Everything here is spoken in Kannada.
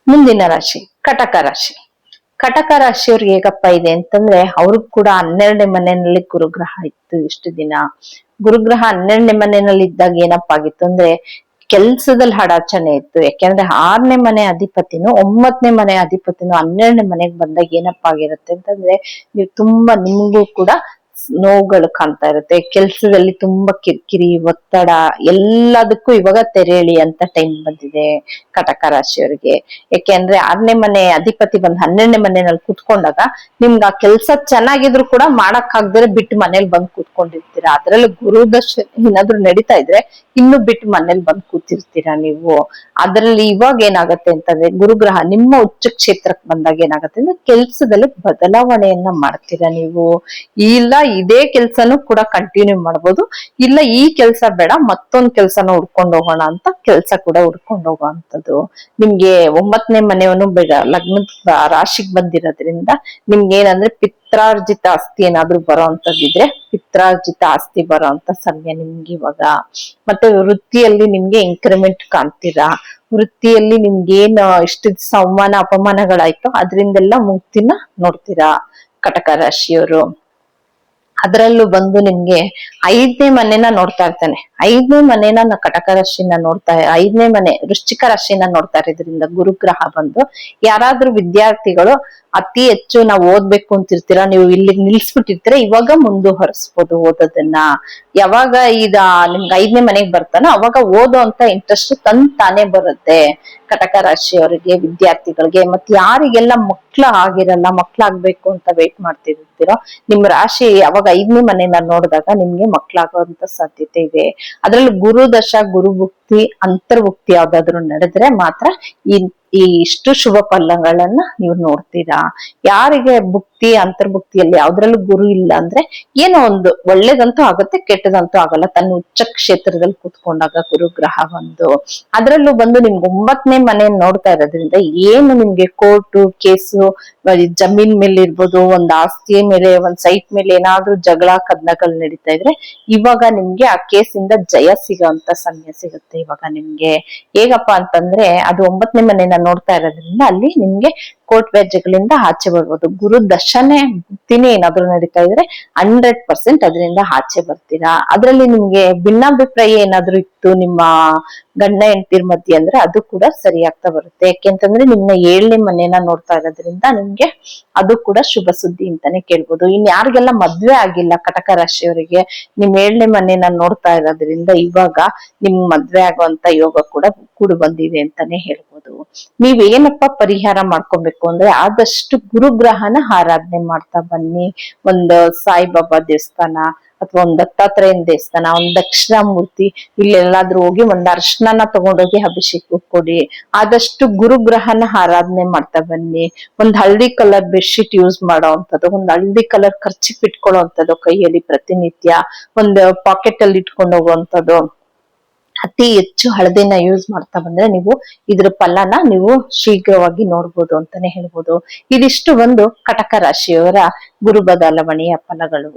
ಮುಂದಿನ ರಾಶಿ ಕಟಕ ರಾಶಿ. ಕಟಕ ರಾಶಿಯವ್ರಿಗೆ ಹೇಗಪ್ಪ ಇದೆ ಅಂತಂದ್ರೆ, ಅವ್ರಿಗ್ ಕೂಡ 12ನೇ ಮನೆಯಲ್ಲಿ ಗುರುಗ್ರಹ ಇತ್ತು ಇಷ್ಟು ದಿನ. ಗುರುಗ್ರಹ 12ನೇ ಮನೆಯಲ್ಲಿ ಇದ್ದಾಗ ಏನಪ್ಪ ಆಗಿತ್ತು ಅಂದ್ರೆ, ಕೆಲ್ಸದಲ್ಲಿ ಹಡಾಚಣೆ ಇತ್ತು. ಯಾಕೆಂದ್ರೆ 6ನೇ ಮನೆ ಅಧಿಪತಿನು 9ನೇ ಮನೆ ಅಧಿಪತಿನು 12ನೇ ಮನೆಗೆ ಬಂದಾಗ ಏನಪ್ಪಾ ಆಗಿರುತ್ತೆ ಅಂತಂದ್ರೆ, ನೀವು ತುಂಬಾ ನಿಮ್ಗೂ ಕೂಡ ನೋವುಗಳು ಕಾಣ್ತಾ ಇರುತ್ತೆ. ಕೆಲ್ಸದಲ್ಲಿ ತುಂಬಾ ಕಿರಿಕಿರಿ, ಒತ್ತಡ, ಎಲ್ಲದಕ್ಕೂ ಇವಾಗ ತೆರೆ ಎಳಿಯಂತ ಟೈಮ್ ಬಂದಿದೆ ಕಟಕ ರಾಶಿಯವರಿಗೆ. ಯಾಕೆಂದ್ರೆ 6ನೇ ಮನೆ ಅಧಿಪತಿ ಬಂದ್ 12ನೇ ಮನೆಯಲ್ಲಿ ಕೂತ್ಕೊಂಡಾಗ ನಿಮ್ಗೆ ಆ ಕೆಲ್ಸ ಚೆನ್ನಾಗಿದ್ರು ಕೂಡ ಮಾಡಕ್ ಆಗ್ದರೆ ಬಿಟ್ಟು ಮನೇಲಿ ಬಂದ್ ಕೂತ್ಕೊಂಡಿರ್ತೀರಾ. ಅದ್ರಲ್ಲಿ ಗುರುದಶ ಏನಾದ್ರು ನಡೀತಾ ಇದ್ರೆ ಇನ್ನು ಬಿಟ್ಟು ಮನೇಲಿ ಬಂದ್ ಕೂತಿರ್ತೀರಾ ನೀವು. ಅದ್ರಲ್ಲಿ ಇವಾಗ ಏನಾಗತ್ತೆ ಅಂತಂದ್ರೆ, ಗುರುಗ್ರಹ ನಿಮ್ಮ ಉಚ್ಚ ಕ್ಷೇತ್ರಕ್ಕೆ ಬಂದಾಗ ಏನಾಗತ್ತೆ ಅಂದ್ರೆ, ಕೆಲ್ಸದಲ್ಲಿ ಬದಲಾವಣೆಯನ್ನ ಮಾಡ್ತೀರಾ ನೀವು. ಇಲ್ಲ ಇದೇ ಕೆಲ್ಸನೂ ಕೂಡ ಕಂಟಿನ್ಯೂ ಮಾಡ್ಬೋದು, ಇಲ್ಲ ಈ ಕೆಲ್ಸ ಬೇಡ ಮತ್ತೊಂದ್ ಕೆಲ್ಸನ ಹುಡ್ಕೊಂಡು ಹೋಗೋಣ ಅಂತ ಕೆಲ್ಸ ಕೂಡ ಹುಡ್ಕೊಂಡು ಹೋಗುವಂಥದ್ದು. ನಿಮ್ಗೆ 9ನೇ ಮನೆಯವನು ಲಗ್ನದ ರಾಶಿಗೆ ಬಂದಿರೋದ್ರಿಂದ ನಿಮ್ಗೆ ಏನಂದ್ರೆ ಪಿತ್ರಾರ್ಜಿತ ಆಸ್ತಿ ಏನಾದ್ರು ಬರೋ ಅಂತದಿದ್ರೆ ಪಿತ್ರಾರ್ಜಿತ ಆಸ್ತಿ ಬರೋ ಅಂತ ಸಮಯ ನಿಮ್ಗೆ ಇವಾಗ. ಮತ್ತೆ ವೃತ್ತಿಯಲ್ಲಿ ನಿಮ್ಗೆ ಇನ್ಕ್ರಿಮೆಂಟ್ ಕಾಣ್ತೀರಾ. ವೃತ್ತಿಯಲ್ಲಿ ನಿಮ್ಗೇನ್ ಇಷ್ಟು ದಿವಸ ಅವಮಾನ ಅಪಮಾನಗಳಾಯ್ತು ಅದರಿಂದೆಲ್ಲ ಮುಕ್ತಿನ ನೋಡ್ತೀರಾ ಕಟಕ ರಾಶಿಯವರು. ಅದರಲ್ಲೂ ಬಂದು ನಿಮ್ಗೆ 5ನೇ ಮನೆನ ನೋಡ್ತಾ ಇರ್ತಾನೆ. 5ನೇ ಮನೆನ ಕಟಕ ರಾಶಿನ ನೋಡ್ತಾ, 5ನೇ ಮನೆ ವೃಶ್ಚಿಕ ರಾಶಿನ ನೋಡ್ತಾ ಇರೋದ್ರಿಂದ ಗುರುಗ್ರಹ ಬಂದು, ಯಾರಾದ್ರೂ ವಿದ್ಯಾರ್ಥಿಗಳು ಅತಿ ಹೆಚ್ಚು ನಾವು ಓದ್ಬೇಕು ಅಂತಿರ್ತೀರಾ, ನೀವು ಇಲ್ಲಿ ನಿಲ್ಸ್ಬಿಟ್ಟಿರ್ತೀರಾ, ಇವಾಗ ಮುಂದುವರಿಸ್ಬೋದು ಓದೋದನ್ನ. ಯಾವಾಗ ಈಗ ನಿಮ್ಗೆ 5ನೇ ಮನೆಗೆ ಬರ್ತಾನೋ ಅವಾಗ ಓದೋ ಅಂತ ಇಂಟ್ರೆಸ್ಟ್ ತಾನೇ ಬರುತ್ತೆ ಕಟಕ ರಾಶಿಯವರಿಗೆ, ವಿದ್ಯಾರ್ಥಿಗಳಿಗೆ. ಮತ್ತೆ ಯಾರಿಗೆಲ್ಲ ಆಗಿರಲ್ಲ, ಮಕ್ಳಾಗ್ಬೇಕು ಅಂತ ವೇಟ್ ಮಾಡ್ತಿರ್ತೀರೋ, ನಿಮ್ ರಾಶಿ ಅವಾಗ 5ನೇ ಮನೆನ ನೋಡಿದಾಗ ನಿಮ್ಗೆ ಮಕ್ಳಾಗುವಂತ ಸಾಧ್ಯತೆ ಇದೆ. ಅದ್ರಲ್ಲಿ ಗುರು ದಶ, ಗುರು ಭುಕ್ತಿ, ಅಂತರ್ಭುಕ್ತಿ ಯಾವ್ದಾದ್ರು ನಡೆದ್ರೆ ಮಾತ್ರ ಈ ಇಷ್ಟು ಶುಭ ಫಲಗಳನ್ನ ನೀವು ನೋಡ್ತೀರಾ. ಯಾರಿಗೆ ಭುಕ್ತಿ ಅಂತರ್ಭುಕ್ತಿಯಲ್ಲಿ ಯಾವ್ದ್ರಲ್ಲೂ ಗುರು ಇಲ್ಲ ಅಂದ್ರೆ ಏನೋ ಒಂದು ಒಳ್ಳೇದಂತೂ ಆಗುತ್ತೆ, ಕೆಟ್ಟದಂತೂ ಆಗಲ್ಲ ತನ್ನ ಉಚ್ಚ ಕ್ಷೇತ್ರದಲ್ಲಿ ಕೂತ್ಕೊಂಡಾಗ ಗುರುಗ್ರಹ ಬಂದು. ಅದ್ರಲ್ಲೂ ಬಂದು ನಿಮ್ಗೆ 9ನೇ ಮನೆ ನೋಡ್ತಾ ಇರೋದ್ರಿಂದ ಏನು ನಿಮ್ಗೆ ಕೋರ್ಟು ಕೇಸು, ಜಮೀನ್ ಮೇಲೆ ಇರ್ಬೋದು, ಒಂದ್ ಆಸ್ತಿ ಮೇಲೆ, ಒಂದ್ ಸೈಟ್ ಮೇಲೆ ಏನಾದ್ರೂ ಜಗಳ ಕದನಗಳು ನಡೀತಾ ಇದ್ರೆ ಇವಾಗ ನಿಮ್ಗೆ ಆ ಕೇಸಿಂದ ಜಯ ಸಿಗೋಂತ ಸಮಯ ಸಿಗುತ್ತೆ ಇವಾಗ ನಿಮ್ಗೆ. ಹೇಗಪ್ಪಾ ಅಂತಂದ್ರೆ, ಅದು 9ನೇ ಮನೆನ ನೋಡ್ತಾ ಇರೋದ್ರಿಂದ ಅಲ್ಲಿ ನಿಮ್ಗೆ ಕೋರ್ಟ್ ವ್ಯಾಜ್ಯಗಳಿಂದ ಆಚೆ ಬರ್ಬೋದು. ಗುರು ದಶನೇ ಭುಕ್ತಿನೇ ಏನಾದ್ರು ನಡೀತಾ ಇದ್ರೆ 100% ಅದರಿಂದ ಆಚೆ ಬರ್ತೀರಾ. ಅದ್ರಲ್ಲಿ ನಿಮ್ಗೆ ಭಿನ್ನಾಭಿಪ್ರಾಯ ಏನಾದ್ರು ಇತ್ತು ನಿಮ್ಮ ಗಂಡ ಹೆಂಡತಿರ್ ಮಧ್ಯೆ ಅಂದ್ರೆ ಅದು ಕೂಡ ಸರಿ ಆಗ್ತಾ ಬರುತ್ತೆ. ಯಾಕೆಂತಂದ್ರೆ ನಿಮ್ನ 7ನೇ ಮನೆನ ನೋಡ್ತಾ ಇರೋದ್ರಿಂದ ನಿಮ್ಗೆ ಅದು ಕೂಡ ಶುಭ ಸುದ್ದಿ ಅಂತಾನೆ ಕೇಳ್ಬೋದು. ಇನ್ ಯಾರಿಗೆಲ್ಲ ಮದ್ವೆ ಆಗಿಲ್ಲ ಕಟಕ ರಾಶಿಯವರಿಗೆ, ನಿಮ್ 7ನೇ ಮನೆನ ನೋಡ್ತಾ ಇರೋದ್ರಿಂದ ಇವಾಗ ನಿಮ್ ಮದ್ವೆ ಆಗುವಂತ ಯೋಗ ಕೂಡ ಕೂಡು ಬಂದಿದೆ ಅಂತಾನೆ ಹೇಳ್ಬೋದು. ನೀವ್ ಏನಪ್ಪ ಪರಿಹಾರ ಮಾಡ್ಕೊಬೇಕು ಅಂದ್ರೆ, ಆದಷ್ಟು ಗುರುಗ್ರಹನ ಆರಾಧನೆ ಮಾಡ್ತಾ ಬನ್ನಿ. ಒಂದು ಸಾಯಿಬಾಬಾ ದೇವಸ್ಥಾನ ಅಥವಾ ಒಂದ್ ದತ್ತಾತ್ರೇಯನ ದೇವಸ್ಥಾನ, ಒಂದ್ ದಕ್ಷಿಣಾಮೂರ್ತಿ, ಇಲ್ಲೆಲ್ಲಾದ್ರೂ ಹೋಗಿ ಒಂದ್ ಅರ್ಶನನ ತಗೊಂಡೋಗಿ ಅಭಿಷೇಕ ಕೊಡಿ. ಆದಷ್ಟು ಗುರುಗ್ರಹನ ಆರಾಧನೆ ಮಾಡ್ತಾ ಬನ್ನಿ. ಒಂದ್ ಹಳದಿ ಕಲರ್ ಬೆಡ್ಶೀಟ್ ಯೂಸ್ ಮಾಡೋ ಅಂತದ್ದು, ಒಂದ್ ಹಳದಿ ಕಲರ್ ಖರ್ಚಿಪ್ ಇಟ್ಕೊಳ್ಳೋ ಅಂತದ್ದು ಕೈಯಲ್ಲಿ ಪ್ರತಿನಿತ್ಯ, ಒಂದ್ ಪಾಕೆಟ್ ಅಲ್ಲಿ ಇಟ್ಕೊಂಡು ಹೋಗುವಂಥದ್ದು. ಅತಿ ಹೆಚ್ಚು ಹಳದಿನ ಯೂಸ್ ಮಾಡ್ತಾ ಬಂದ್ರೆ ನೀವು ಇದ್ರ ಫಲನ ನೀವು ಶೀಘ್ರವಾಗಿ ನೋಡ್ಬೋದು ಅಂತಾನೆ ಹೇಳ್ಬೋದು. ಇದಿಷ್ಟು ಒಂದು ಕಟಕ ರಾಶಿಯವರ ಗುರು ಬದಲಾವಣೆಯ ಫಲಗಳು.